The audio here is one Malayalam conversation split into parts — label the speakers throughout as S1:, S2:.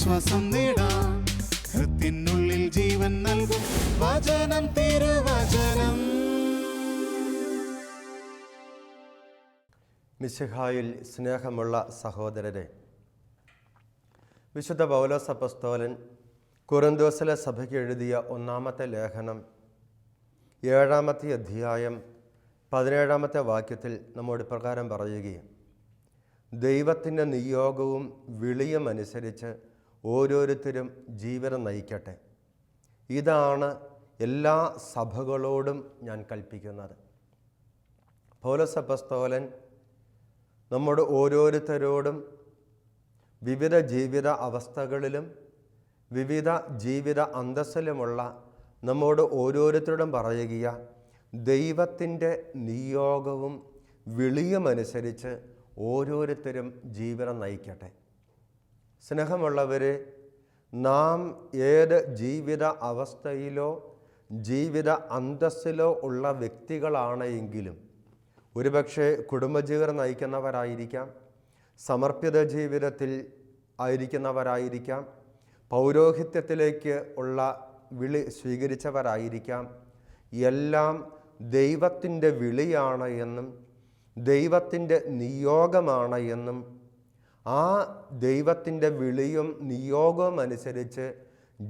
S1: ആശ്വാസം നേടാം. ഹൃത്തിനുള്ളിൽ ജീവൻ നൽകും വചനം, തിരുവചനം.
S2: മിശിഹായിൽ സ്നേഹമുള്ള സഹോദരരെ, വിശുദ്ധ പൗലോസ് അപ്പോസ്തലൻ കൊരിന്ത്യസിലെ സഭയ്ക്ക് എഴുതിയ ഒന്നാമത്തെ ലേഖനം 7-ാമത്തെ അധ്യായം 17-ാമത്തെ വാക്യത്തിൽ നമ്മോട് പ്രകാരം പറയുകയും, ദൈവത്തിൻ്റെ നിയോഗവും വിളിയും അനുസരിച്ച് ഓരോരുത്തരും ജീവിതം നയിക്കട്ടെ. ഇതാണ് എല്ലാ സഭകളോടും ഞാൻ കൽപ്പിക്കുന്നത്. പൗലോസ് അപ്പോസ്തലൻ നമ്മുടെ ഓരോരുത്തരോടും വിവിധ ജീവിത അവസ്ഥകളിലും വിവിധ ജീവിത അന്തസ്സിലുമുള്ള നമ്മോട് ഓരോരുത്തരോടും പറയുക, ദൈവത്തിൻ്റെ നിയോഗവും വിളിയുമനുസരിച്ച് ഓരോരുത്തരും ജീവിതം നയിക്കട്ടെ. സ്നേഹമുള്ളവരെ, നാം ഏത് ജീവിത അവസ്ഥയിലോ ജീവിത അന്തസ്സിലോ ഉള്ള വ്യക്തികളാണ് എങ്കിലും, ഒരുപക്ഷെ കുടുംബജീവിതം നയിക്കുന്നവരായിരിക്കാം, സമർപ്പിത ജീവിതത്തിൽ ആയിരിക്കുന്നവരായിരിക്കാം, പൗരോഹിത്യത്തിലേക്ക് ഉള്ള വിളി സ്വീകരിച്ചവരായിരിക്കാം. എല്ലാം ദൈവത്തിൻ്റെ വിളിയാണ് എന്നും ദൈവത്തിൻ്റെ നിയോഗമാണ് എന്നും ആ ദൈവത്തിൻ്റെ വിളിയും നിയോഗവും അനുസരിച്ച്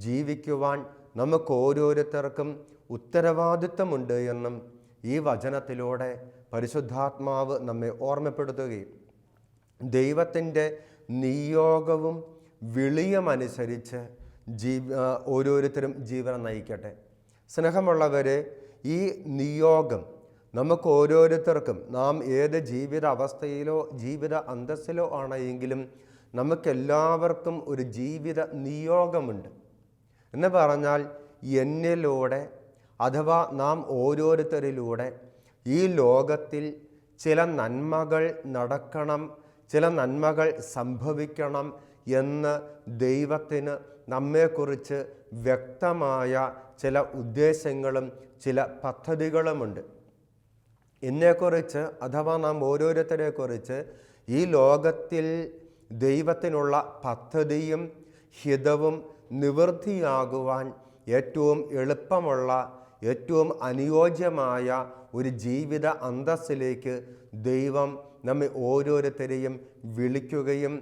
S2: ജീവിക്കുവാൻ നമുക്ക് ഓരോരുത്തർക്കും ഉത്തരവാദിത്വമുണ്ട് എന്നും ഈ വചനത്തിലൂടെ പരിശുദ്ധാത്മാവ് നമ്മെ ഓർമ്മപ്പെടുത്തുകയും, ദൈവത്തിൻ്റെ നിയോഗവും വിളിയുമനുസരിച്ച് ഓരോരുത്തരും ജീവിതം നയിക്കട്ടെ. സ്നേഹമുള്ളവരെ, ഈ നിയോഗം നമുക്ക് ഓരോരുത്തർക്കും, നാം ഏത് ജീവിത അവസ്ഥയിലോ ജീവിത അന്തസ്സിലോ ആണെങ്കിലും നമുക്കെല്ലാവർക്കും ഒരു ജീവിത നിയോഗമുണ്ട്. എന്ന് പറഞ്ഞാൽ എന്നിലൂടെ അഥവാ നാം ഓരോരുത്തരിലൂടെ ഈ ലോകത്തിൽ ചില നന്മകൾ നടക്കണം, ചില നന്മകൾ സംഭവിക്കണം എന്ന് ദൈവത്തിന് നമ്മെക്കുറിച്ച് വ്യക്തമായ ചില ഉദ്ദേശങ്ങളും ചില പദ്ധതികളുമുണ്ട്. എന്നെക്കുറിച്ച് അഥവാ നാം ഓരോരുത്തരെക്കുറിച്ച് ഈ ലോകത്തിൽ ദൈവത്തിനുള്ള പദ്ധതിയും ഹിതവും നിവൃത്തിയാകുവാൻ ഏറ്റവും എളുപ്പമുള്ള, ഏറ്റവും അനുയോജ്യമായ ഒരു ജീവിത അന്തസ്സിലേക്ക് ദൈവം നമ്മെ ഓരോരുത്തരെയും വിളിക്കുകയും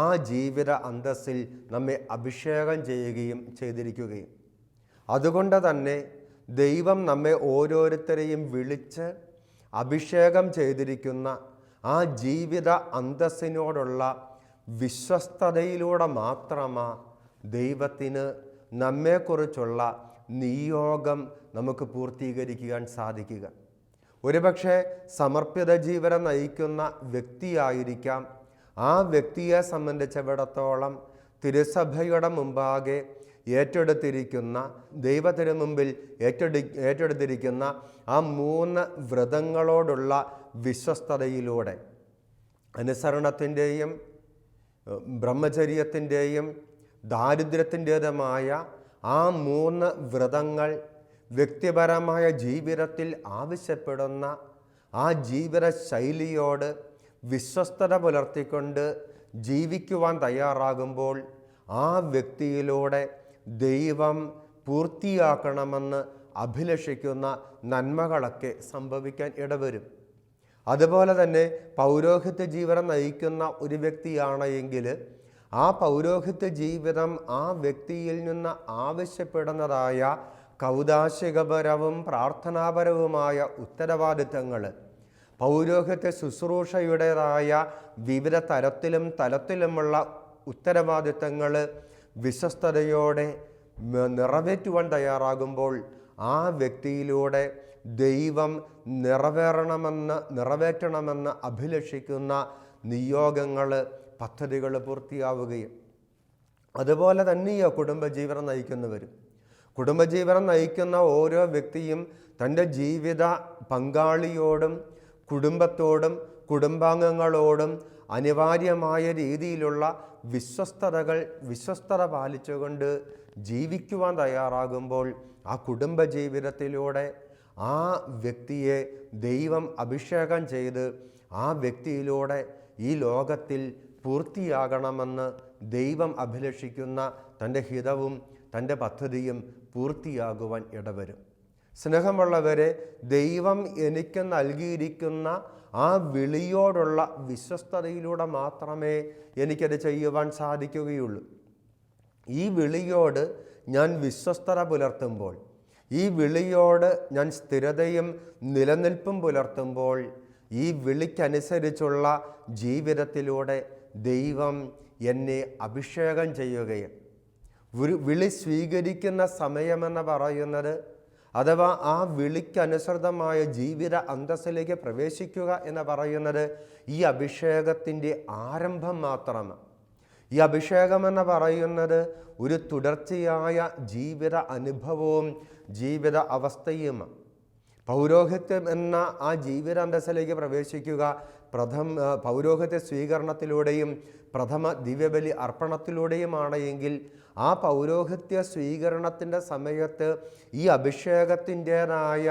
S2: ആ ജീവിത അന്തസ്സിൽ നമ്മെ അഭിഷേകം ചെയ്യുകയും ചെയ്തിരിക്കുകയും, അതുകൊണ്ട് തന്നെ ദൈവം നമ്മെ ഓരോരുത്തരെയും വിളിച്ച് അഭിഷേകം ചെയ്തിരിക്കുന്ന ആ ജീവിത അന്തസ്സിനോടുള്ള വിശ്വസ്തതയിലൂടെ മാത്രമാണ് ദൈവത്തിന് നമ്മെക്കുറിച്ചുള്ള നിയോഗം നമുക്ക് പൂർത്തീകരിക്കുവാൻ സാധിക്കുക. ഒരുപക്ഷെ സമർപ്പിത ജീവിതം നയിക്കുന്ന വ്യക്തിയായിരിക്കാം. ആ വ്യക്തിയെ സംബന്ധിച്ചിടത്തോളം തിരുസഭയുടെ മുമ്പാകെ ഏറ്റെടുത്തിരിക്കുന്ന, ദൈവത്തിന് മുമ്പിൽ ഏറ്റെടുത്തിരിക്കുന്ന ആ 3 വ്രതങ്ങളോടുള്ള വിശ്വസ്തതയിലൂടെ, അനുസരണത്തിൻ്റെയും ബ്രഹ്മചര്യത്തിൻ്റെയും ദാരിദ്ര്യത്തിൻ്റേതുമായ ആ 3 വ്രതങ്ങൾ വ്യക്തിപരമായ ജീവിതത്തിൽ ആവശ്യപ്പെടുന്ന ആ ജീവിത ശൈലിയോട് വിശ്വസ്തത പുലർത്തിക്കൊണ്ട് ജീവിക്കുവാൻ തയ്യാറാകുമ്പോൾ ആ വ്യക്തിയിലൂടെ ദൈവം പൂർത്തിയാക്കണമെന്ന് അഭിലഷിക്കുന്ന നന്മകളൊക്കെ സംഭവിക്കാൻ ഇടവരും. അതുപോലെ തന്നെ പൗരോഹിത്യ ജീവിതം നയിക്കുന്ന ഒരു വ്യക്തിയാണ് എങ്കിൽ ആ പൗരോഹിത്യ ജീവിതം ആ വ്യക്തിയിൽ നിന്ന് ആവശ്യപ്പെടുന്നതായ കൗദാശികപരവും പ്രാർത്ഥനാപരവുമായ ഉത്തരവാദിത്തങ്ങൾ, പൗരോഹിത്യ ശുശ്രൂഷയുടേതായ വിവിധ തലത്തിലുമുള്ള ഉത്തരവാദിത്തങ്ങൾ വിശ്വസ്തയോടെ നിറവേറ്റുവാൻ തയ്യാറാകുമ്പോൾ ആ വ്യക്തിയിലൂടെ ദൈവം നിറവേറ്റണമെന്ന് അഭിലഷിക്കുന്ന നിയോഗങ്ങൾ, പദ്ധതികൾ പൂർത്തിയാവുകയും, അതുപോലെ തന്നെയോ കുടുംബജീവിതം നയിക്കുന്ന ഓരോ വ്യക്തിയും തൻ്റെ ജീവിത പങ്കാളിയോടും കുടുംബത്തോടും കുടുംബാംഗങ്ങളോടും അനിവാര്യമായ രീതിയിലുള്ള വിശ്വസ്തത പാലിച്ചുകൊണ്ട് ജീവിക്കുവാൻ തയ്യാറാകുമ്പോൾ ആ കുടുംബജീവിതത്തിലൂടെ ആ വ്യക്തിയെ ദൈവം അഭിഷേകം ചെയ്ത് ആ വ്യക്തിയിലൂടെ ഈ ലോകത്തിൽ പൂർത്തിയാകണമെന്ന് ദൈവം അഭിലഷിക്കുന്ന തൻ്റെ ഹിതവും തൻ്റെ പദ്ധതിയും പൂർത്തിയാകുവാൻ ഇടവരും. സ്നേഹമുള്ളവരെ, ദൈവം എനിക്ക് നൽകിയിരിക്കുന്ന ആ വിളിയോടുള്ള വിശ്വസ്തതയിലൂടെ മാത്രമേ എനിക്കത് ചെയ്യുവാൻ സാധിക്കുകയുള്ളൂ. ഈ വിളിയോട് ഞാൻ വിശ്വസ്തത പുലർത്തുമ്പോൾ, ഈ വിളിയോട് ഞാൻ സ്ഥിരതയും നിലനിൽപ്പും പുലർത്തുമ്പോൾ, ഈ വിളിക്കനുസരിച്ചുള്ള ജീവിതത്തിലൂടെ ദൈവം എന്നെ അഭിഷേകം ചെയ്യുകയും വിളി സ്വീകരിക്കുന്ന സമയമെന്ന് പറയുന്നത്, അഥവാ ആ വിളിക്കനുസൃതമായ ജീവിത അന്തസ്സിലേക്ക് പ്രവേശിക്കുക എന്ന് പറയുന്നത് ഈ അഭിഷേകത്തിൻ്റെ ആരംഭം മാത്രമാണ്. ഈ അഭിഷേകമെന്ന് പറയുന്നത് ഒരു തുടർച്ചയായ ജീവിത അനുഭവവും ജീവിത അവസ്ഥയുമാണ്. പൗരോഹിത്യം എന്ന ആ ജീവിത അന്തസ്സിലേക്ക് പ്രവേശിക്കുക പൗരോഹിത്യ സ്വീകരണത്തിലൂടെയും പ്രഥമ ദിവ്യബലി അർപ്പണത്തിലൂടെയുമാണ് എങ്കിൽ, ആ പൗരോഹിത്യ സ്വീകരണത്തിൻ്റെ സമയത്ത് ഈ അഭിഷേകത്തിൻ്റേതായ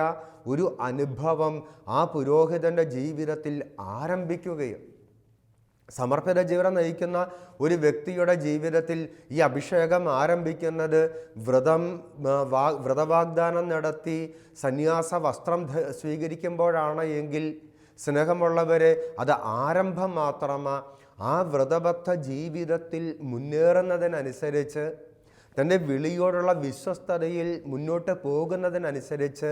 S2: ഒരു അനുഭവം ആ പുരോഹിതൻ്റെ ജീവിതത്തിൽ ആരംഭിക്കുകയും, സമർപ്പിത ജീവിതം നയിക്കുന്ന ഒരു വ്യക്തിയുടെ ജീവിതത്തിൽ ഈ അഭിഷേകം ആരംഭിക്കുന്നത് വ്രതവാഗ്ദാനം നടത്തി സന്യാസ വസ്ത്രം സ്വീകരിക്കുമ്പോഴാണ് എങ്കിൽ, സ്നേഹമുള്ളവരെ, അത് ആരംഭം മാത്രമാണ്. ആ വ്രതബദ്ധ ജീവിതത്തിൽ മുന്നേറുന്നതിനനുസരിച്ച്, തൻ്റെ വിളിയോടുള്ള വിശ്വസ്തതയിൽ മുന്നോട്ട് പോകുന്നതിനനുസരിച്ച്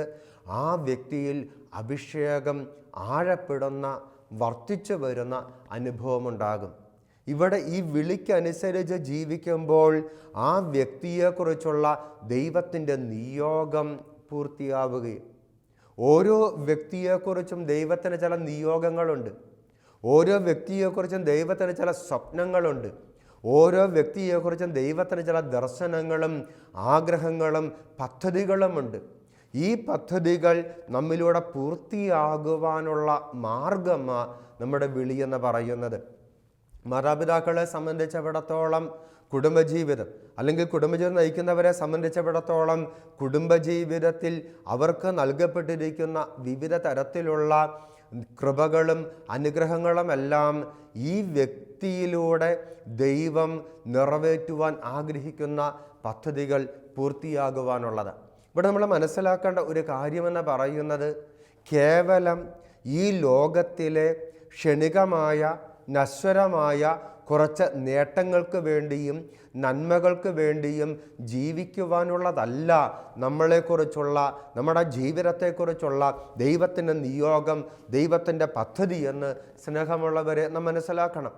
S2: ആ വ്യക്തിയിൽ അഭിഷേകം ആഴപ്പെടുന്ന, വർദ്ധിച്ചു വരുന്ന അനുഭവമുണ്ടാകും. ഇവിടെ ഈ വിളിക്കനുസരിച്ച് ജീവിക്കുമ്പോൾ ആ വ്യക്തിയെക്കുറിച്ചുള്ള ദൈവത്തിൻ്റെ നിയോഗം പൂർത്തിയാവുകയും, ഓരോ വ്യക്തിയെക്കുറിച്ചും ദൈവത്തിന് ചില നിയോഗങ്ങളുണ്ട്. ഓരോ വ്യക്തിയെക്കുറിച്ചും ദൈവത്തിന് ചില സ്വപ്നങ്ങളുണ്ട്. ഓരോ വ്യക്തിയെക്കുറിച്ചും ദൈവത്തിന് ചില ദർശനങ്ങളും ആഗ്രഹങ്ങളും പദ്ധതികളുമുണ്ട്. ഈ പദ്ധതികൾ നമ്മിലൂടെ പൂർത്തിയാകുവാനുള്ള മാർഗമാണ് നമ്മുടെ വിളിയെന്ന് പറയുന്നത്. മാതാപിതാക്കളെ സംബന്ധിച്ചിടത്തോളം കുടുംബജീവിതം, അല്ലെങ്കിൽ കുടുംബജീവിതം നയിക്കുന്നവരെ സംബന്ധിച്ചിടത്തോളം കുടുംബജീവിതത്തിൽ അവർക്ക് നൽകപ്പെട്ടിരിക്കുന്ന വിവിധ തരത്തിലുള്ള കൃപകളും അനുഗ്രഹങ്ങളുമെല്ലാം ഈ വ്യക്തിയിലൂടെ ദൈവം നിറവേറ്റുവാൻ ആഗ്രഹിക്കുന്ന പദ്ധതികൾ പൂർത്തിയാകുവാനുള്ളത്. ഇവിടെ നമ്മൾ മനസ്സിലാക്കേണ്ട ഒരു കാര്യമെന്ന് പറയുന്നത്, കേവലം ഈ ലോകത്തിലെ ക്ഷണികമായ നശ്വരമായ കുറച്ച് നേട്ടങ്ങൾക്ക് വേണ്ടിയും നന്മകൾക്ക് വേണ്ടിയും ജീവിക്കുവാനുള്ളതല്ല നമ്മളെക്കുറിച്ചുള്ള, നമ്മുടെ ജീവിതത്തെക്കുറിച്ചുള്ള ദൈവത്തിൻ്റെ നിയോഗം, ദൈവത്തിൻ്റെ പദ്ധതി എന്ന് സ്നേഹമുള്ളവരെ നാം മനസ്സിലാക്കണം.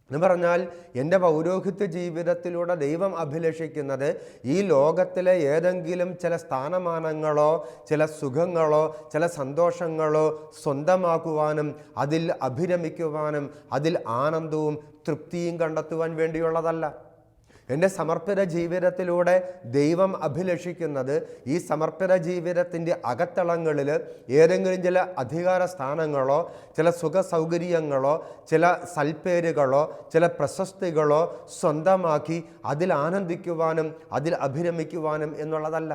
S2: എന്ന് പറഞ്ഞാൽ, എൻ്റെ പൗരോഹിത്യ ജീവിതത്തിലൂടെ ദൈവം അഭിലഷിക്കുന്നത് ഈ ലോകത്തിലെ ഏതെങ്കിലും ചില സ്ഥാനമാനങ്ങളോ ചില സുഖങ്ങളോ ചില സന്തോഷങ്ങളോ സ്വന്തമാക്കുവാനും അതിൽ അഭിരമിക്കുവാനും അതിൽ ആനന്ദവും തൃപ്തിയും കണ്ടെത്തുവാൻ വേണ്ടിയുള്ളതല്ല. എൻ്റെ സമർപ്പിത ജീവിതത്തിലൂടെ ദൈവം അഭിലഷിക്കുന്നത് ഈ സമർപ്പിത ജീവിതത്തിൻ്റെ അകത്തളങ്ങളിൽ ഏതെങ്കിലും ചില അധികാര സ്ഥാനങ്ങളോ ചില സുഖ സൗകര്യങ്ങളോ ചില സൽപ്പേരുകളോ ചില പ്രശസ്തികളോ സ്വന്തമാക്കി അതിൽ ആനന്ദിക്കുവാനും അതിൽ അഭിരമിക്കുവാനും എന്നുള്ളതല്ല.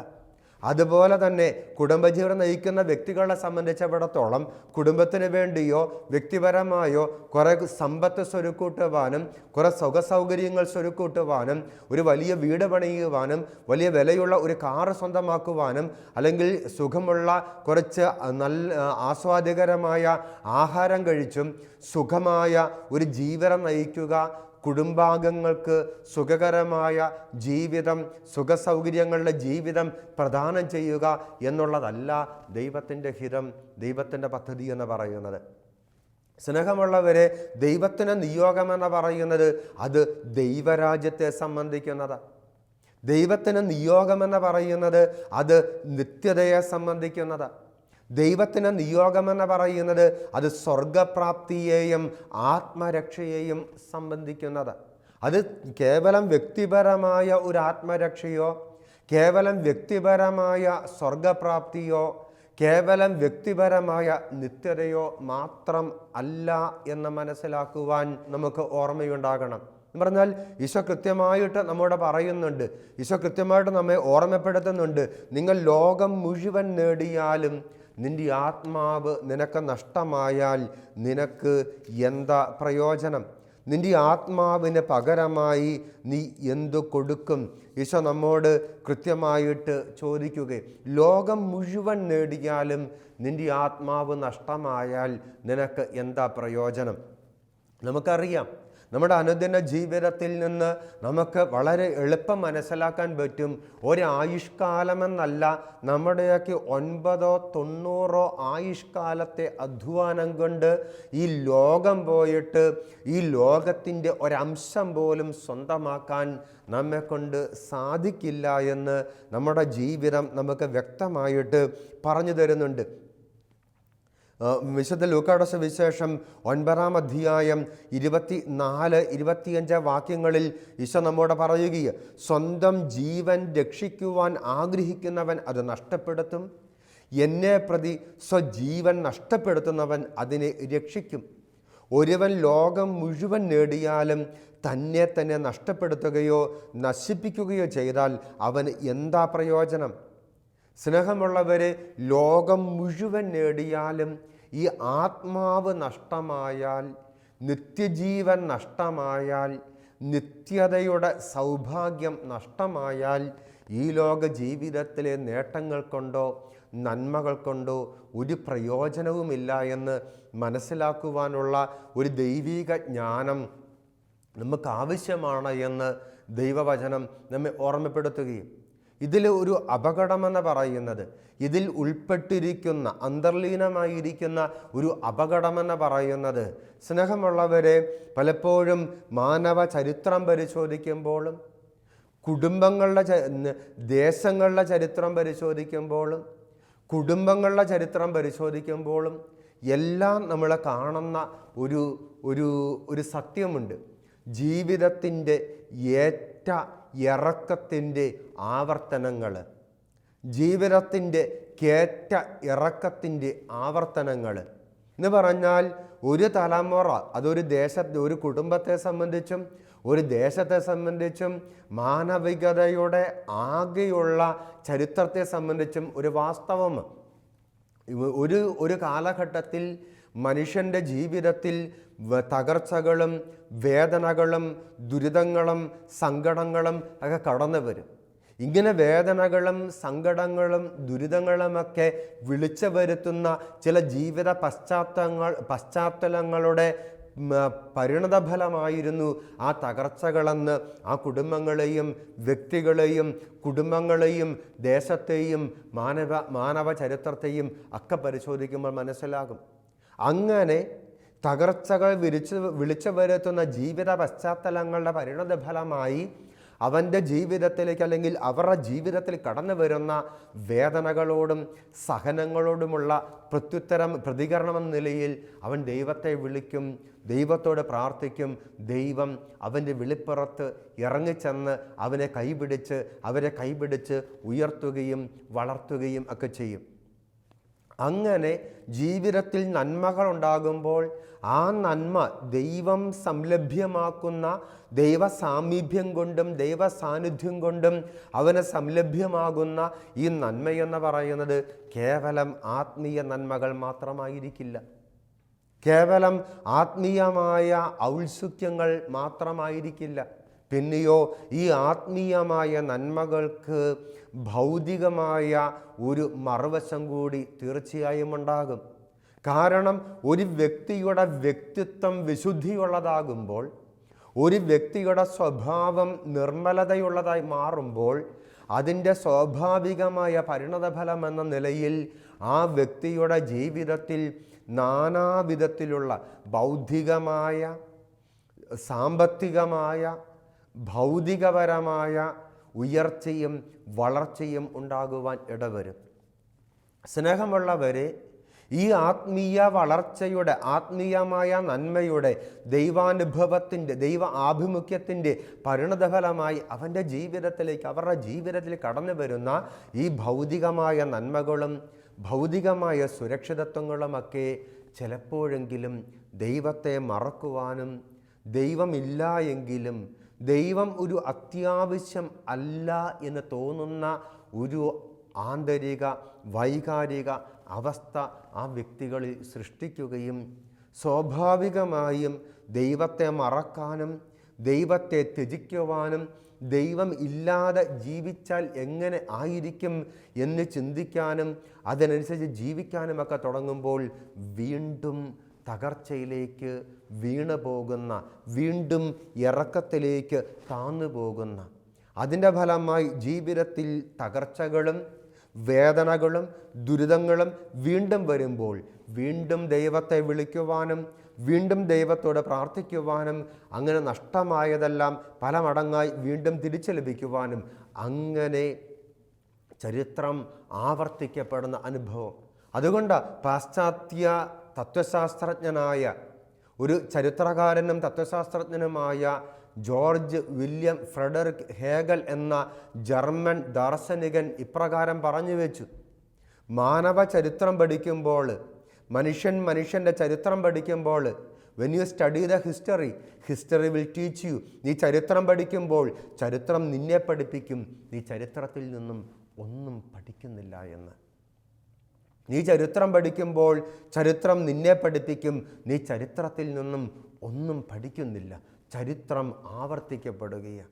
S2: അതുപോലെ തന്നെ കുടുംബജീവിതം നയിക്കുന്ന വ്യക്തികളെ സംബന്ധിച്ചിടത്തോളം കുടുംബത്തിന് വേണ്ടിയോ വ്യക്തിപരമായോ കുറേ സമ്പത്ത് സ്വരുക്കൂട്ടുവാനും കുറേ സുഖസൗകര്യങ്ങൾ സ്വരുക്കൂട്ടുവാനും ഒരു വലിയ വീട് പണിയുവാനും വലിയ വിലയുള്ള ഒരു കാറ് സ്വന്തമാക്കുവാനും അല്ലെങ്കിൽ സുഖമുള്ള കുറച്ച് നല്ല ആസ്വാദ്യകരമായ ആഹാരം കഴിച്ചും സുഖമായ ഒരു ജീവിതം നയിക്കുക, കുടുംബാംഗങ്ങൾക്ക് സുഖകരമായ ജീവിതം, സുഖസൗകര്യങ്ങളുടെ ജീവിതം പ്രദാനം ചെയ്യുക എന്നുള്ളതല്ല ദൈവത്തിൻ്റെ ഹിതം, ദൈവത്തിൻ്റെ പദ്ധതി എന്ന് പറയുന്നത്. സ്നേഹമുള്ളവരെ, ദൈവത്തിൻ്റെ നിയോഗമെന്ന് പറയുന്നത് അത് ദൈവരാജ്യത്തെ സംബന്ധിക്കുന്നത്. ദൈവത്തിൻ്റെ നിയോഗമെന്ന് പറയുന്നത് അത് നിത്യതയെ സംബന്ധിക്കുന്നത്. ദൈവത്തിന് നിയോഗമെന്ന് പറയുന്നത് അത് സ്വർഗപ്രാപ്തിയെയും ആത്മരക്ഷയെയും സംബന്ധിക്കുന്നത്. അത് കേവലം വ്യക്തിപരമായ ഒരു ആത്മരക്ഷയോ കേവലം വ്യക്തിപരമായ സ്വർഗപ്രാപ്തിയോ കേവലം വ്യക്തിപരമായ നിത്യതയോ മാത്രം അല്ല എന്ന് മനസ്സിലാക്കുവാൻ നമുക്ക് ഓർമ്മയുണ്ടാകണം. എന്ന് പറഞ്ഞാൽ ഈശോ കൃത്യമായിട്ട് നമ്മോട് പറയുന്നുണ്ട്, ഈശോ കൃത്യമായിട്ട് നമ്മെ ഓർമ്മപ്പെടുത്തുന്നുണ്ട്, നിങ്ങൾ ലോകം മുഴുവൻ നേടിയാലും നിൻ്റെ ആത്മാവ് നിനക്ക് നഷ്ടമായാൽ നിനക്ക് എന്താ പ്രയോജനം? നിൻ്റെ ആത്മാവിന് പകരമായി നീ എന്തു കൊടുക്കും? ഈശോ നമ്മോട് കൃത്യമായിട്ട് ചോദിക്കുകയും, ലോകം മുഴുവൻ നേടിയാലും നിൻ്റെ ആത്മാവ് നഷ്ടമായാൽ നിനക്ക് എന്താ പ്രയോജനം? നമുക്കറിയാം, നമ്മുടെ അനുദിന ജീവിതത്തിൽ നിന്ന് നമുക്ക് വളരെ എളുപ്പം മനസ്സിലാക്കാൻ പറ്റും, ഒരായുഷ്കാലമെന്നല്ല, നമ്മുടെയൊക്കെ 9-90 ആയുഷ്കാലത്തെ അധ്വാനം കൊണ്ട് ഈ ലോകം പോയിട്ട് ഈ ലോകത്തിൻ്റെ ഒരംശം പോലും സ്വന്തമാക്കാൻ നമ്മെക്കൊണ്ട് സാധിക്കില്ല എന്ന് നമ്മുടെ ജീവിതം നമുക്ക് വ്യക്തമായിട്ട് പറഞ്ഞു തരുന്നുണ്ട്. വിശുദ്ധ ലൂക്കായുടെ സുവിശേഷം 9-ാം അധ്യായം 24-25 വാക്യങ്ങളിൽ ഈശോ നമ്മോട് പറയുകയാണ്, സ്വന്തം ജീവൻ രക്ഷിക്കുവാൻ ആഗ്രഹിക്കുന്നവൻ അത് നഷ്ടപ്പെടുത്തും, എന്നെ പ്രതി സ്വജീവൻ നഷ്ടപ്പെടുത്തുന്നവൻ അതിനെ രക്ഷിക്കും. ഒരുവൻ ലോകം മുഴുവൻ നേടിയാലും തന്നെ തന്നെ നഷ്ടപ്പെടുത്തുകയോ നശിപ്പിക്കുകയോ ചെയ്താൽ അവന് എന്താ പ്രയോജനം? സ്നേഹമുള്ളവരെ, ലോകം മുഴുവൻ നേടിയാലും ഈ ആത്മാവ് നഷ്ടമായാൽ, നിത്യജീവൻ നഷ്ടമായാൽ, നിത്യതയുടെ സൗഭാഗ്യം നഷ്ടമായാൽ ഈ ലോക ജീവിതത്തിലെ നേട്ടങ്ങൾ കൊണ്ടോ നന്മകൾ കൊണ്ടോ ഒരു പ്രയോജനവുമില്ല എന്ന് മനസ്സിലാക്കുവാനുള്ള ഒരു ദൈവിക ജ്ഞാനം നമുക്ക് ആവശ്യമാണ് എന്ന് ദൈവവചനം നമ്മെ ഓർമ്മപ്പെടുത്തുകയും, ഇതിൽ ഒരു അപകടമെന്ന് പറയുന്നത്, ഇതിൽ ഉൾപ്പെട്ടിരിക്കുന്ന അന്തർലീനമായിരിക്കുന്ന ഒരു അപകടമെന്ന് പറയുന്നത്, സ്നേഹമുള്ളവരെ, പലപ്പോഴും മാനവ ചരിത്രം പരിശോധിക്കുമ്പോഴും കുടുംബങ്ങളുടെ ദേശങ്ങളുടെ ചരിത്രം പരിശോധിക്കുമ്പോഴും കുടുംബങ്ങളുടെ ചരിത്രം പരിശോധിക്കുമ്പോഴും എല്ലാം നമ്മൾ കാണുന്ന ഒരു സത്യമുണ്ട്. ജീവിതത്തിൻ്റെ ഏറ്റ ഇറക്കത്തിൻ്റെ ആവർത്തനങ്ങൾ, ജീവിതത്തിൻ്റെ കേറ്റ ഇറക്കത്തിൻ്റെ ആവർത്തനങ്ങൾ എന്ന് പറഞ്ഞാൽ, ഒരു തലമുറ അതൊരു ഒരു കുടുംബത്തെ സംബന്ധിച്ചും ഒരു ദേശത്തെ സംബന്ധിച്ചും മാനവികതയുടെ ആകെയുള്ള ചരിത്രത്തെ സംബന്ധിച്ചും ഒരു വാസ്തവം. ഒരു കാലഘട്ടത്തിൽ മനുഷ്യൻ്റെ ജീവിതത്തിൽ തകർച്ചകളും വേദനകളും ദുരിതങ്ങളും സങ്കടങ്ങളും ഒക്കെ കടന്നു വരും. ഇങ്ങനെ വേദനകളും സങ്കടങ്ങളും ദുരിതങ്ങളുമൊക്കെ വിളിച്ചു വരുത്തുന്ന ചില ജീവിത പശ്ചാത്തലങ്ങളുടെ പരിണതഫലമായിരുന്നു ആ തകർച്ചകളെന്ന് ആ കുടുംബങ്ങളെയും വ്യക്തികളെയും കുടുംബങ്ങളെയും ദേശത്തെയും മാനവ ചരിത്രത്തെയും ഒക്കെ പരിശോധിക്കുമ്പോൾ മനസ്സിലാകും. അങ്ങനെ തകർച്ചകൾ വിളിച്ചു വരുത്തുന്ന ജീവിത പശ്ചാത്തലങ്ങളുടെ പരിണതഫലമായി അവൻ്റെ ജീവിതത്തിലേക്ക് അല്ലെങ്കിൽ അവരുടെ ജീവിതത്തിൽ കടന്നു വരുന്ന വേദനകളോടും സഹനങ്ങളോടുമുള്ള പ്രതികരണം എന്ന നിലയിൽ അവൻ ദൈവത്തെ വിളിക്കും, ദൈവത്തോട് പ്രാർത്ഥിക്കും. ദൈവം അവൻ്റെ വിളിപ്പുറത്ത് ഇറങ്ങിച്ചെന്ന് അവരെ കൈപിടിച്ച് ഉയർത്തുകയും വളർത്തുകയും ഒക്കെ ചെയ്യും. അങ്ങനെ ജീവിതത്തിൽ നന്മകൾ ഉണ്ടാകുമ്പോൾ ആ നന്മ ദൈവം സംലഭ്യമാക്കുന്ന ദൈവ സാമീപ്യം കൊണ്ടും ദൈവ സാന്നിധ്യം കൊണ്ടും അവന് സംലഭ്യമാകുന്ന ഈ നന്മയെന്ന് പറയുന്നത് കേവലം ആത്മീയ നന്മകൾ മാത്രമായിരിക്കില്ല, കേവലം ആത്മീയമായ ഔത്സുക്യങ്ങൾ മാത്രമായിരിക്കില്ല. പിന്നെയോ ഈ ആത്മീയമായ നന്മകൾക്ക് ഭൗതികമായ ഒരു മറുവശം കൂടി തീർച്ചയായും ഉണ്ടാകും. കാരണം ഒരു വ്യക്തിയുടെ വ്യക്തിത്വം വിശുദ്ധിയുള്ളതാകുമ്പോൾ, ഒരു വ്യക്തിയുടെ സ്വഭാവം നിർമ്മലതയുള്ളതായി മാറുമ്പോൾ, അതിൻ്റെ സ്വാഭാവികമായ പരിണതഫലം എന്ന നിലയിൽ ആ വ്യക്തിയുടെ ജീവിതത്തിൽ നാനാവിധത്തിലുള്ള ബൗദ്ധികമായ, സാമ്പത്തികമായ, ഭൗതികപരമായ ഉയർച്ചയും വളർച്ചയും ഉണ്ടാകുവാൻ ഇടവരും. സ്നേഹമുള്ളവരെ, ഈ ആത്മീയ വളർച്ചയുടെ, ആത്മീയമായ നന്മയുടെ, ദൈവാനുഭവത്തിൻ്റെ, ദൈവ ആഭിമുഖ്യത്തിൻ്റെ പരിണതഫലമായി അവരുടെ ജീവിതത്തിൽ കടന്നു വരുന്ന ഈ ഭൗതികമായ നന്മകളും ഭൗതികമായ സുരക്ഷിതത്വങ്ങളുമൊക്കെ ചിലപ്പോഴെങ്കിലും ദൈവത്തെ മറക്കുവാനും, ദൈവമില്ല എങ്കിലും ദൈവം ഒരു അത്യാവശ്യം അല്ല എന്ന് തോന്നുന്ന ഒരു ആന്തരിക വൈകാരിക അവസ്ഥ ആ വ്യക്തികളിൽ സൃഷ്ടിക്കുകയും സ്വാഭാവികമായും ദൈവത്തെ മറക്കാനും ദൈവത്തെ ത്യജിക്കുവാനും ദൈവം ഇല്ലാതെ ജീവിച്ചാൽ എങ്ങനെ ആയിരിക്കും എന്ന് ചിന്തിക്കാനും അതിനനുസരിച്ച് ജീവിക്കാനുമൊക്കെ തുടങ്ങുമ്പോൾ വീണ്ടും തകർച്ചയിലേക്ക് വീണു പോകുന്ന, വീണ്ടും ഇറക്കത്തിലേക്ക് താന്നു പോകുന്ന, അതിൻ്റെ ഫലമായി ജീവിതത്തിൽ തകർച്ചകളും വേദനകളും ദുരിതങ്ങളും വീണ്ടും വരുമ്പോൾ വീണ്ടും ദൈവത്തെ വിളിക്കുവാനും വീണ്ടും ദൈവത്തോട് പ്രാർത്ഥിക്കുവാനും അങ്ങനെ നഷ്ടമായതെല്ലാം പല മടങ്ങായി വീണ്ടും തിരിച്ചു ലഭിക്കുവാനും അങ്ങനെ ചരിത്രം ആവർത്തിക്കപ്പെടുന്ന അനുഭവം. അതുകൊണ്ട് പാശ്ചാത്യ തത്വശാസ്ത്രജ്ഞനായ ഒരു ചരിത്രകാരനും തത്വശാസ്ത്രജ്ഞനുമായ ജോർജ് വില്യം ഫ്രെഡറിക് ഹേഗൽ എന്ന ജർമ്മൻ ദാർശനികൻ ഇപ്രകാരം പറഞ്ഞു വെച്ചു: മാനവ ചരിത്രം പഠിക്കുമ്പോൾ, മനുഷ്യൻ്റെ ചരിത്രം പഠിക്കുമ്പോൾ, when you study the history will teach you. നീ ചരിത്രം പഠിക്കുമ്പോൾ ചരിത്രം നിന്നെ പഠിപ്പിക്കും നീ ചരിത്രത്തിൽ നിന്നും ഒന്നും പഠിക്കുന്നില്ല എന്ന്. നീ ചരിത്രം പഠിക്കുമ്പോൾ ചരിത്രം നിന്നെ പഠിപ്പിക്കും നീ ചരിത്രത്തിൽ നിന്നും ഒന്നും പഠിക്കുന്നില്ല. ചരിത്രം ആവർത്തിക്കപ്പെടുകയാണ്,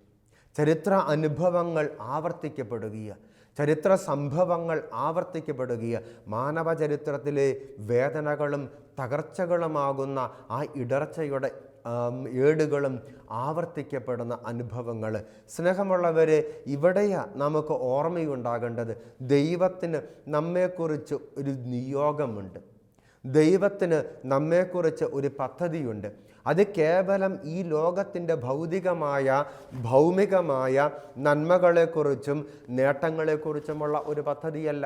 S2: ചരിത്ര അനുഭവങ്ങൾ ആവർത്തിക്കപ്പെടുകയാണ്, ചരിത്ര സംഭവങ്ങൾ ആവർത്തിക്കപ്പെടുകയാണ്. മാനവ ചരിത്രത്തിലെ വേദനകളും തകർച്ചകളുമാകുന്ന ആ ഇടർച്ചയുടെ ഏടുകളും ആവർത്തിക്കപ്പെടുന്ന അനുഭവങ്ങൾ. സ്നേഹമുള്ളവരെ, ഇവിടെയാണ് നമുക്ക് ഓർമ്മയുണ്ടാകേണ്ടത്. ദൈവത്തിന് നമ്മെക്കുറിച്ച് ഒരു നിയോഗമുണ്ട്, ദൈവത്തിന് നമ്മെക്കുറിച്ച് ഒരു പദ്ധതിയുണ്ട്. അത് കേവലം ഈ ലോകത്തിൻ്റെ ഭൗമികമായ നന്മകളെക്കുറിച്ചും നേട്ടങ്ങളെക്കുറിച്ചുമുള്ള ഒരു പദ്ധതിയല്ല.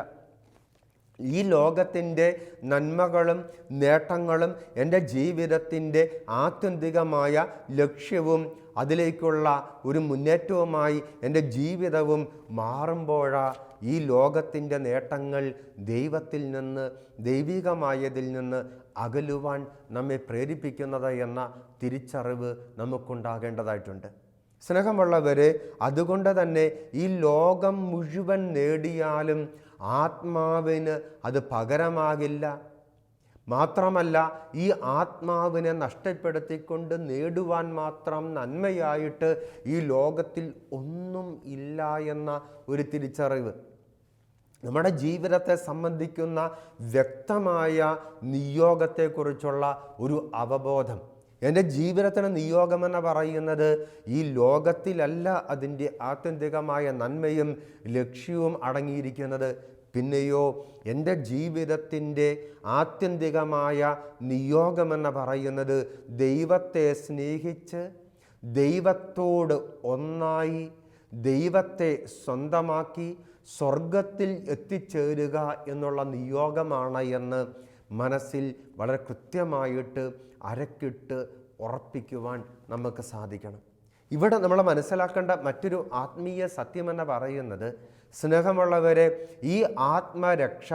S2: ഈ ലോകത്തിൻ്റെ നന്മകളും നേട്ടങ്ങളും എൻ്റെ ജീവിതത്തിൻ്റെ ആത്യന്തികമായ ലക്ഷ്യവും അതിലേക്കുള്ള ഒരു മുന്നേറ്റവുമായി എൻ്റെ ജീവിതവും മാറുമ്പോഴാണ് ഈ ലോകത്തിൻ്റെ നേട്ടങ്ങൾ ദൈവത്തിൽ നിന്ന്, ദൈവികമായതിൽ നിന്ന് അകലുവാൻ നമ്മെ പ്രേരിപ്പിക്കുന്നത് എന്ന തിരിച്ചറിവ് നമുക്കുണ്ടാകേണ്ടതായിട്ടുണ്ട്. സ്നേഹമുള്ളവരെ, അതുകൊണ്ട് തന്നെ ഈ ലോകം മുഴുവൻ നേടിയാലും ആത്മാവിന് അത് പകരമാകില്ല. മാത്രമല്ല, ഈ ആത്മാവിനെ നഷ്ടപ്പെടുത്തിക്കൊണ്ട് നേടുവാൻ മാത്രം നന്മയായിട്ട് ഈ ലോകത്തിൽ ഒന്നും ഇല്ല എന്ന ഒരു തിരിച്ചറിവ്, നമ്മുടെ ജീവിതത്തെ സംബന്ധിക്കുന്ന വ്യക്തമായ നിയോഗത്തെക്കുറിച്ചുള്ള ഒരു അവബോധം. എൻ്റെ ജീവിതത്തിന് നിയോഗമെന്ന് പറയുന്നത് ഈ ലോകത്തിലല്ല അതിൻ്റെ ആത്യന്തികമായ നന്മയും ലക്ഷ്യവും അടങ്ങിയിരിക്കുന്നത്. പിന്നെയോ എൻ്റെ ജീവിതത്തിൻ്റെ ആത്യന്തികമായ നിയോഗമെന്ന് പറയുന്നത് ദൈവത്തെ സ്നേഹിച്ച് ദൈവത്തോട് ഒന്നായി ദൈവത്തെ സ്വന്തമാക്കി സ്വർഗത്തിൽ എത്തിച്ചേരുക എന്നുള്ള നിയോഗമാണ് എന്ന് മനസ്സിൽ വളരെ കൃത്യമായിട്ട് അരക്കിട്ട് ഉറപ്പിക്കുവാൻ നമുക്ക് സാധിക്കണം. ഇവിടെ നമ്മൾ മനസ്സിലാക്കേണ്ട മറ്റൊരു ആത്മീയ സത്യമെന്ന് പറയുന്നത്, സ്നേഹമുള്ളവരെ, ഈ ആത്മരക്ഷ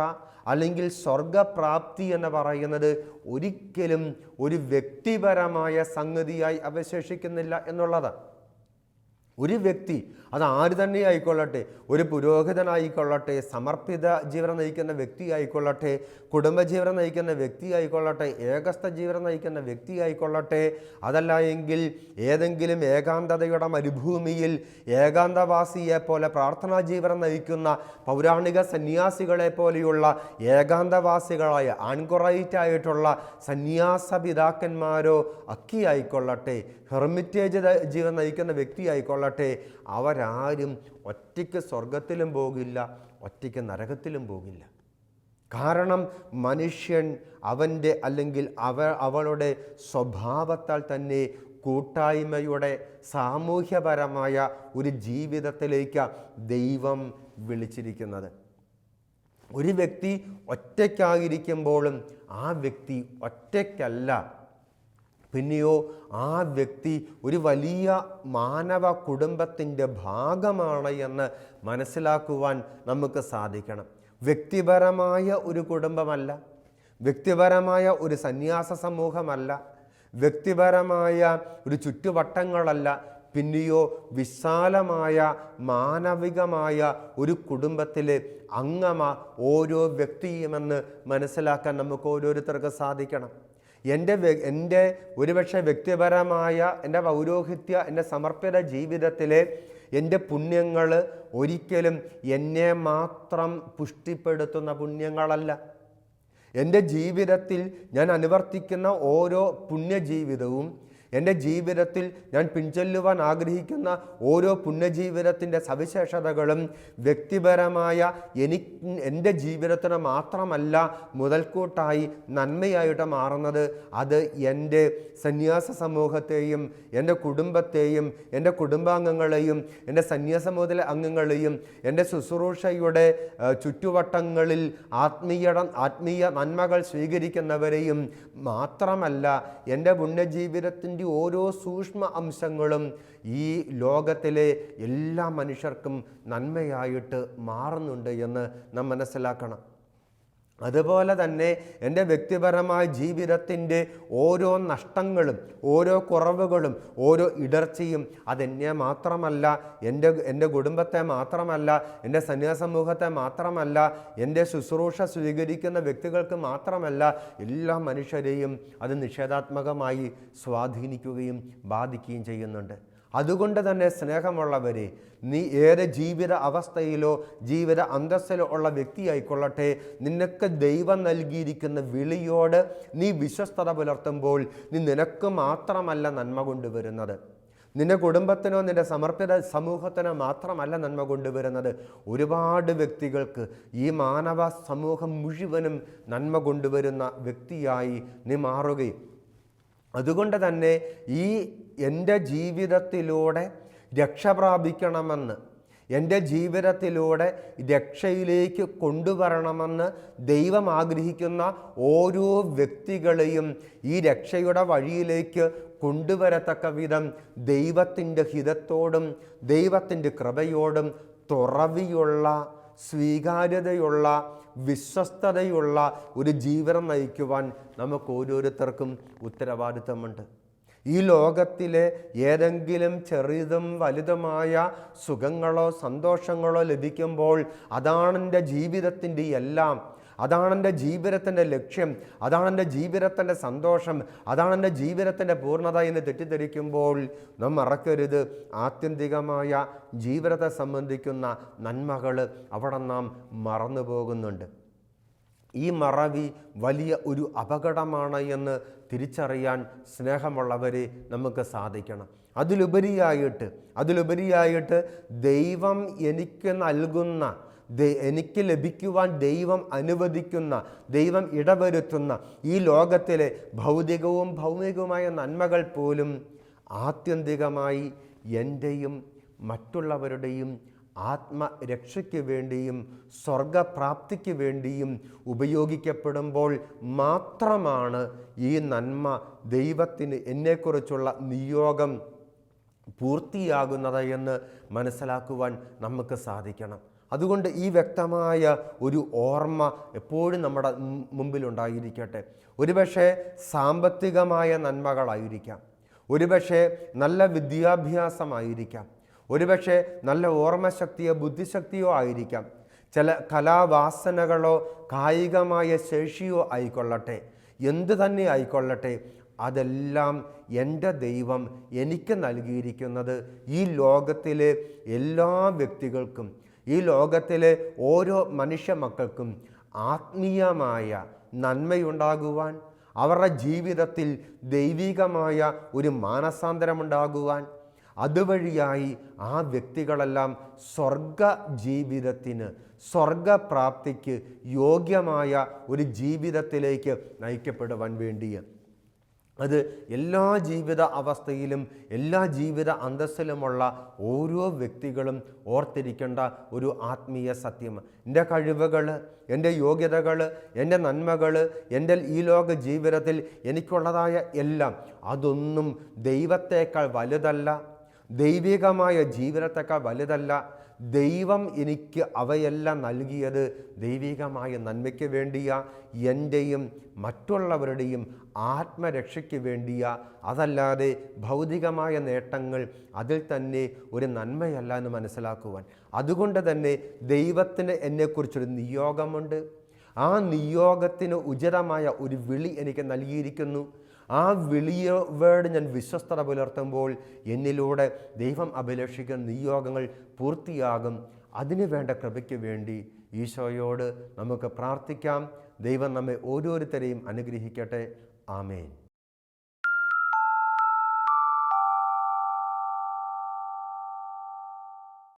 S2: അല്ലെങ്കിൽ സ്വർഗപ്രാപ്തി എന്ന് പറയുന്നത് ഒരിക്കലും ഒരു വ്യക്തിപരമായ സംഗതിയായി അവശേഷിക്കുന്നില്ല എന്നുള്ളതാണ്. ഒരു വ്യക്തി, അത് ആര് തന്നെ ആയിക്കൊള്ളട്ടെ, ഒരു പുരോഹിതനായിക്കൊള്ളട്ടെ, സമർപ്പിത ജീവനം നയിക്കുന്ന വ്യക്തി ആയിക്കൊള്ളട്ടെ, കുടുംബജീവനം നയിക്കുന്ന വ്യക്തി ആയിക്കൊള്ളട്ടെ, ഏകസ്ഥ ജീവനം നയിക്കുന്ന വ്യക്തി ആയിക്കൊള്ളട്ടെ, അതല്ല എങ്കിൽ ഏതെങ്കിലും ഏകാന്തതയുടെ മരുഭൂമിയിൽ ഏകാന്തവാസിയെ പോലെ പ്രാർത്ഥനാ ജീവനം നയിക്കുന്ന പൗരാണിക സന്യാസികളെ പോലെയുള്ള ഏകാന്തവാസികളായ ആൻകൊറൈറ്റായിട്ടുള്ള സന്യാസ പിതാക്കന്മാരോ ഒക്കെ ആയിക്കൊള്ളട്ടെ, ഹെർമിറ്റേജ് ജീവൻ നയിക്കുന്ന വ്യക്തി ആയിക്കൊള്ളട്ടെ, അവരാരും ഒറ്റയ്ക്ക് സ്വർഗത്തിലും പോകില്ല, ഒറ്റയ്ക്ക് നരകത്തിലും പോകില്ല. കാരണം മനുഷ്യൻ അവൻ്റെ അല്ലെങ്കിൽ അവളുടെ സ്വഭാവത്താൽ തന്നെ കൂട്ടായ്മയുടെ സാമൂഹ്യപരമായ ഒരു ജീവിതത്തിലേക്ക് ദൈവം വിളിച്ചിരിക്കുന്നത്. ഒരു വ്യക്തി ഒറ്റയ്ക്കായിരിക്കുമ്പോഴും ആ വ്യക്തി ഒറ്റയ്ക്കല്ല, പിന്നെയോ ആ വ്യക്തി ഒരു വലിയ മാനവ കുടുംബത്തിൻ്റെ ഭാഗമാണ് എന്ന് മനസ്സിലാക്കുവാൻ നമുക്ക് സാധിക്കണം. വ്യക്തിപരമായ ഒരു കുടുംബമല്ല, വ്യക്തിപരമായ ഒരു സന്യാസ സമൂഹമല്ല, വ്യക്തിപരമായ ഒരു ചുറ്റുവട്ടങ്ങളല്ല, പിന്നെയോ വിശാലമായ മാനവികമായ ഒരു കുടുംബത്തിലെ അംഗമ ഓരോ വ്യക്തിയുമെന്ന് മനസ്സിലാക്കാൻ നമുക്ക് ഓരോരുത്തർക്ക് സാധിക്കണം. എൻ്റെ ഒരുപക്ഷെ വ്യക്തിപരമായ എൻ്റെ പൗരോഹിത്യ, എൻ്റെ സമർപ്പിത ജീവിതത്തിലെ എൻ്റെ പുണ്യങ്ങൾ ഒരിക്കലും എന്നെ മാത്രം പുഷ്ടിപ്പെടുത്തുന്ന പുണ്യങ്ങളല്ല. എൻ്റെ ജീവിതത്തിൽ ഞാൻ അനുവർത്തിക്കുന്ന ഓരോ പുണ്യജീവിതവും, എൻ്റെ ജീവിതത്തിൽ ഞാൻ പിൻചൊല്ലുവാൻ ആഗ്രഹിക്കുന്ന ഓരോ പുണ്യജീവിതത്തിൻ്റെ സവിശേഷതകളും വ്യക്തിപരമായ എൻ്റെ ജീവിതത്തിന് മാത്രമല്ല മുതൽക്കൂട്ടായി നന്മയായിട്ട് മാറുന്നത്. അത് എൻ്റെ സന്യാസ സമൂഹത്തെയും എൻ്റെ കുടുംബത്തെയും എൻ്റെ കുടുംബാംഗങ്ങളെയും എൻ്റെ സന്യാസ സമൂഹത്തിലെ അംഗങ്ങളെയും എൻ്റെ ശുശ്രൂഷയുടെ ചുറ്റുവട്ടങ്ങളിൽ ആത്മീയ നന്മകൾ സ്വീകരിക്കുന്നവരെയും മാത്രമല്ല, എൻ്റെ പുണ്യജീവിതത്തിൻ്റെ ഓരോ സൂക്ഷ്മ അംശങ്ങളും ഈ ലോകത്തിലെ എല്ലാ മനുഷ്യർക്കും നന്മയായിട്ട് മാറുന്നുണ്ട് എന്ന് നാം മനസ്സിലാക്കണം. അതുപോലെ തന്നെ എൻ്റെ വ്യക്തിപരമായ ജീവിതത്തിൻ്റെ ഓരോ നഷ്ടങ്ങളും, ഓരോ കുറവുകളും, ഓരോ ഇടർച്ചയും അതെന്നെ മാത്രമല്ല, എൻ്റെ കുടുംബത്തെ മാത്രമല്ല, എൻ്റെ സന്യാസ സമൂഹത്തെ മാത്രമല്ല, എൻ്റെ ശുശ്രൂഷ സ്വീകരിക്കുന്ന വ്യക്തികൾക്ക് മാത്രമല്ല, എല്ലാ മനുഷ്യരെയും അത് നിഷേധാത്മകമായി സ്വാധീനിക്കുകയും ബാധിക്കുകയും ചെയ്യുന്നുണ്ട്. അതുകൊണ്ട് തന്നെ സ്നേഹമുള്ളവരെ, നീ ഏത് ജീവിത അവസ്ഥയിലോ ജീവിത അന്തസ്സിലോ ഉള്ള വ്യക്തിയായിക്കൊള്ളട്ടെ, നിനക്ക് ദൈവം നൽകിയിരിക്കുന്ന വിളിയോട് നീ വിശ്വസ്തത പുലർത്തുമ്പോൾ നീ നിനക്ക് മാത്രമല്ല നന്മ കൊണ്ടുവരുന്നത്, നിന്റെ കുടുംബത്തിനോ നിന്റെ സമർപ്പിത സമൂഹത്തിനോ മാത്രമല്ല നന്മ കൊണ്ടുവരുന്നത്, ഒരുപാട് വ്യക്തികൾക്ക്, ഈ മാനവ സമൂഹം മുഴുവനും നന്മ കൊണ്ടുവരുന്ന വ്യക്തിയായി നീ മാറുകയും. അതുകൊണ്ട് തന്നെ എൻ്റെ ജീവിതത്തിലൂടെ രക്ഷ പ്രാപിക്കണമെന്ന്, എൻ്റെ ജീവിതത്തിലൂടെ രക്ഷയിലേക്ക് കൊണ്ടുവരണമെന്ന് ദൈവം ആഗ്രഹിക്കുന്ന ഓരോ വ്യക്തികളെയും ഈ രക്ഷയുടെ വഴിയിലേക്ക് കൊണ്ടുവരത്തക്ക വിധം ദൈവത്തിൻ്റെ ഹിതത്തോടും ദൈവത്തിൻ്റെ കൃപയോടും തുറവിയുള്ള, സ്വീകാര്യതയുള്ള, വിശ്വസ്തതയുള്ള ഒരു ജീവിതം നയിക്കുവാൻ നമുക്ക് ഓരോരുത്തർക്കും ഉത്തരവാദിത്തമുണ്ട്. ഈ ലോകത്തിലെ ഏതെങ്കിലും ചെറുതും വലുതുമായ സുഖങ്ങളോ സന്തോഷങ്ങളോ ലഭിക്കുമ്പോൾ അതാണ് എൻ്റെ ജീവിതത്തിൻ്റെ എല്ലാം, അതാണ് എൻ്റെ ജീവിതത്തിൻ്റെ ലക്ഷ്യം, അതാണ് എൻ്റെ ജീവിതത്തിൻ്റെ സന്തോഷം, അതാണ് എൻ്റെ ജീവിതത്തിൻ്റെ പൂർണ്ണത എന്ന് തെറ്റിദ്ധരിക്കുമ്പോൾ നാം മറക്കരുത്, ആത്യന്തികമായ ജീവിതത്തെ സംബന്ധിക്കുന്ന നന്മകൾ അവിടെ നാം മറന്നു പോകുന്നുണ്ട്. ഈ മറവി വലിയ ഒരു അപകടമാണ് എന്ന് തിരിച്ചറിയാൻ സ്നേഹമുള്ളവരെ നമുക്ക് സാധിക്കണം. അതിലുപരിയായിട്ട് ദൈവം എനിക്ക് നൽകുന്ന, എനിക്ക് ലഭിക്കുവാൻ ദൈവം അനുവദിക്കുന്ന, ദൈവം ഇടവരുത്തുന്ന ഈ ലോകത്തിലെ ഭൗതികവും ഭൗമികവുമായ നന്മകൾ പോലും ആത്യന്തികമായി എൻ്റെയും മറ്റുള്ളവരുടെയും ആത്മരക്ഷയ്ക്ക് വേണ്ടിയും സ്വർഗപ്രാപ്തിക്ക് വേണ്ടിയും ഉപയോഗിക്കപ്പെടുമ്പോൾ മാത്രമാണ് ഈ നന്മ, ദൈവത്തിന് എന്നെക്കുറിച്ചുള്ള നിയോഗം പൂർത്തിയാകുന്നത് എന്ന് മനസ്സിലാക്കുവാൻ നമുക്ക് സാധിക്കണം. അതുകൊണ്ട് ഈ വ്യക്തമായ ഒരു ഓർമ്മ എപ്പോഴും നമ്മുടെ മുമ്പിലുണ്ടായിരിക്കട്ടെ. ഒരുപക്ഷെ സാമ്പത്തികമായ നന്മകളായിരിക്കാം, ഒരുപക്ഷെ നല്ല വിദ്യാഭ്യാസമായിരിക്കാം, ഒരുപക്ഷെ നല്ല ഓർമ്മശക്തിയോ ബുദ്ധിശക്തിയോ ആയിരിക്കാം, ചില കലാവാസനകളോ കായികമായ ശേഷിയോ ആയിക്കൊള്ളട്ടെ, എന്തു തന്നെ ആയിക്കൊള്ളട്ടെ, അതെല്ലാം എൻ്റെ ദൈവം എനിക്ക് നൽകിയിരിക്കുന്നത് ഈ ലോകത്തിലെ എല്ലാ വ്യക്തികൾക്കും, ഈ ലോകത്തിലെ ഓരോ മനുഷ്യ മക്കൾക്കും ആത്മീയമായ നന്മയുണ്ടാകുവാൻ, അവരുടെ ജീവിതത്തിൽ ദൈവികമായ ഒരു മാനസാന്തരമുണ്ടാകുവാൻ, അതുവഴിയായി ആ വ്യക്തികളെല്ലാം സ്വർഗ ജീവിതത്തിന്, സ്വർഗപ്രാപ്തിക്ക് യോഗ്യമായ ഒരു ജീവിതത്തിലേക്ക് നയിക്കപ്പെടുവാൻ വേണ്ടിയാണ്. അത് എല്ലാ ജീവിത അവസ്ഥയിലും എല്ലാ ജീവിത അന്തസ്സിലുമുള്ള ഓരോ വ്യക്തികളും ഓർത്തിരിക്കേണ്ട ഒരു ആത്മീയ സത്യം. എൻ്റെ കഴിവുകൾ, എൻ്റെ യോഗ്യതകൾ, എൻ്റെ നന്മകൾ, എൻ്റെ ഈ ലോക ജീവിതത്തിൽ എനിക്കുള്ളതായ എല്ലാം അതൊന്നും ദൈവത്തേക്കാൾ വലുതല്ല, ദൈവികമായ ജീവിതത്തേക്കാൾ വലുതല്ല. ദൈവം എനിക്ക് അവയെല്ലാം നൽകിയത് ദൈവികമായ നന്മയ്ക്ക് വേണ്ടിയാ, എൻ്റെയും മറ്റുള്ളവരുടെയും ആത്മരക്ഷയ്ക്ക് വേണ്ടിയാ. അതല്ലാതെ ഭൗതികമായ നേട്ടങ്ങൾ അതിൽ തന്നെ ഒരു നന്മയല്ല എന്ന് മനസ്സിലാക്കുവാൻ. അതുകൊണ്ട് തന്നെ ദൈവത്തിന് എന്നെക്കുറിച്ചൊരു നിയോഗമുണ്ട്. ആ നിയോഗത്തിന് ഉചിതമായ ഒരു വിളി എനിക്ക് നൽകിയിരിക്കുന്നു. ആ വിളിയോട് ഞാൻ വിശ്വസ്തത പുലർത്തുമ്പോൾ എന്നിലൂടെ ദൈവം അഭിലഷിക്കുന്ന നിയോഗങ്ങൾ പൂർത്തിയാകും. അതിനു വേണ്ട കൃപയ്ക്ക് വേണ്ടി ഈശോയോട് നമുക്ക് പ്രാർത്ഥിക്കാം. ദൈവം നമ്മെ ഓരോരുത്തരെയും അനുഗ്രഹിക്കട്ടെ. ആമേൻ.